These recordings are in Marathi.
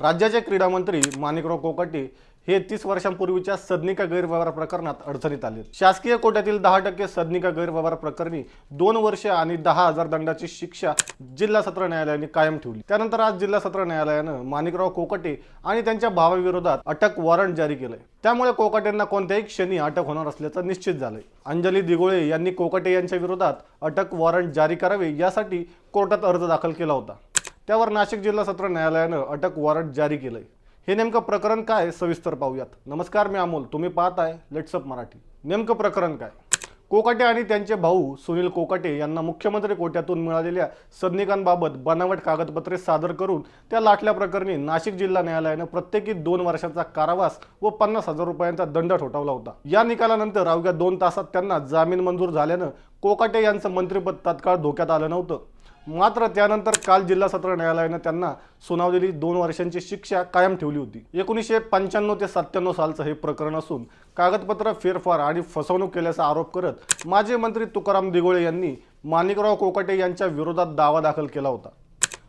राज्याचे क्रीडा मंत्री माणिकराव कोकाटे हे 30 वर्षांपूर्वीच्या सदनिका गैरव्यवहार प्रकरणात अडचणीत आले। शासकीय कोट्यातील 10% सदनिका गैरव्यवहार प्रकरणी 2 वर्ष आणि 10,000 दंडाची शिक्षा जिल्हा सत्र न्यायालयाने कायम ठेवली। त्यानंतर आज जिल्हा सत्र न्यायालयाने माणिकराव कोकाटे आणि त्यांच्या भावाविरोधात अटक वॉरंट जारी केले। त्यामुळे कोकाटेंना कोणत्याही क्षणी अटक होणार असल्याचं निश्चित झालंय। अंजली दिघोळे यांनी कोकाटे यांच्या विरोधात अटक वॉरंट जारी करावे यासाठी कोर्टात अर्ज दाखल केला होता। त्यावर नाशिक जिल्हा सत्र न्यायालयाने अटक वॉरंट जारी केलंय। हे नेमकं प्रकरण काय सविस्तर पाहूयात। नमस्कार, मी अमोल, तुम्ही पाहताय लेट्स अप मराठी। नेमकं प्रकरण काय? कोकाटे आणि त्यांचे भाऊ सुनील कोकाटे यांना मुख्यमंत्री कोट्यातून मिळालेल्या सदनिकांबाबत बनावट कागदपत्रे सादर करून त्या लाटल्या प्रकरणी नाशिक जिल्हा न्यायालयाने प्रत्येकी 2 वर्षांचा कारावास व 50,000 रुपयांचा दंड ठोठावला होता। या निकालानंतर अवघ्या 2 तासात त्यांना जामीन मंजूर झाल्यानं कोकाटे यांचं मंत्रिपद तात्काळ धोक्यात आलं नव्हतं। मात्र त्यानंतर काल जिल्हा सत्र न्यायालयाने त्यांना सुनावलेली 2 वर्षांची शिक्षा कायम ठेवली होती। 1995 ते 97 सालचं हे प्रकरण असून कागदपत्र फेरफार आणि फसवणूक केल्याचा आरोप करत माजी मंत्री तुकाराम दिघोळे यांनी माणिकराव कोकाटे यांच्या विरोधात दावा दाखल केला होता।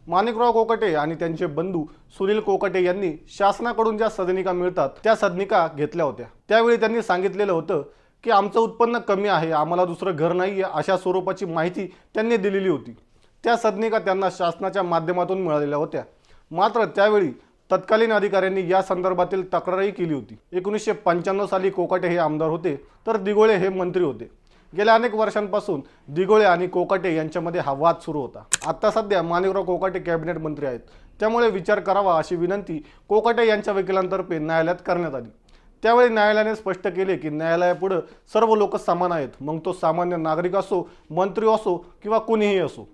माणिकराव कोकाटे आणि त्यांचे बंधू सुनील कोकाटे यांनी शासनाकडून ज्या सदनिका मिळतात त्या सदनिका घेतल्या होत्या। त्यावेळी त्यांनी सांगितलेलं होतं की आमचं उत्पन्न कमी आहे, आम्हाला दुसरं घर नाही आहे, अशा स्वरूपाची माहिती त्यांनी दिलेली होती। त्या सदनिका त्यांना शासनाच्या माध्यमातून मिळालेल्या होत्या। मात्र त्यावेळी तत्कालीन अधिकाऱ्यांनी या संदर्भातील तक्रारही केली होती। 1995 साली कोकाटे हे आमदार होते तर दिघोळे हे मंत्री होते। गेल्या अनेक वर्षांपासून दिघोळे आणि कोकाटे यांच्यामध्ये हा वाद सुरू होता। आता सध्या माणिकराव कोकाटे कॅबिनेट मंत्री आहेत, त्यामुळे विचार करावा अशी विनंती कोकाटे यांच्या वकिलांतर्फे न्यायालयात करण्यात आली। त्यावेळी न्यायालयाने स्पष्ट केले की न्यायालयापुढे सर्व लोक समान आहेत, मग तो सामान्य नागरिक असो, मंत्री असो किंवा कुणीही असो।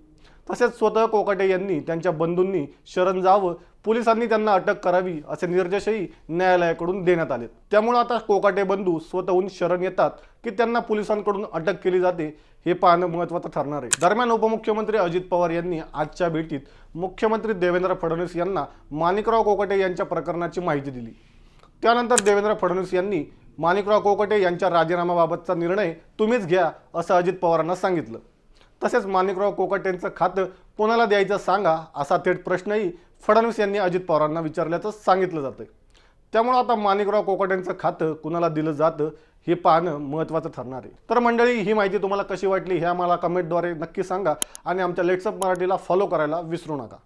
तसेच स्वतः कोकाटे यांनी त्यांच्या बंधूंनी शरण जावं, पोलिसांनी त्यांना अटक करावी असे निर्देशही न्यायालयाकडून देण्यात आले। त्यामुळे आता कोकाटे बंधू स्वतःहून शरण येतात की त्यांना पोलिसांकडून अटक केली जाते हे पाहणं महत्त्वाचं ठरणार आहे। दरम्यान उपमुख्यमंत्री अजित पवार यांनी आजच्या भेटीत मुख्यमंत्री देवेंद्र फडणवीस यांना माणिकराव कोकाटे यांच्या प्रकरणाची माहिती दिली। त्यानंतर देवेंद्र फडणवीस यांनी माणिकराव कोकाटे यांच्या राजीनाम्याबाबतचा निर्णय तुम्हीच घ्या असं अजित पवारांना सांगितलं। तसेच माणिकराव कोकाटेंचं खातं कोणाला द्यायचं सांगा असा थेट प्रश्नही फडणवीस यांनी अजित पवारांना विचारल्याचं सांगितलं जातं। त्यामुळे आता माणिकराव कोकाटेंचं खातं कुणाला दिलं जातं हे पाहणं महत्त्वाचं ठरणार आहे। तर मंडळी, ही माहिती तुम्हाला कशी वाटली हे आम्हाला कमेंटद्वारे नक्की सांगा आणि आमच्या लेट्स अप मराठीला फॉलो करायला विसरू नका।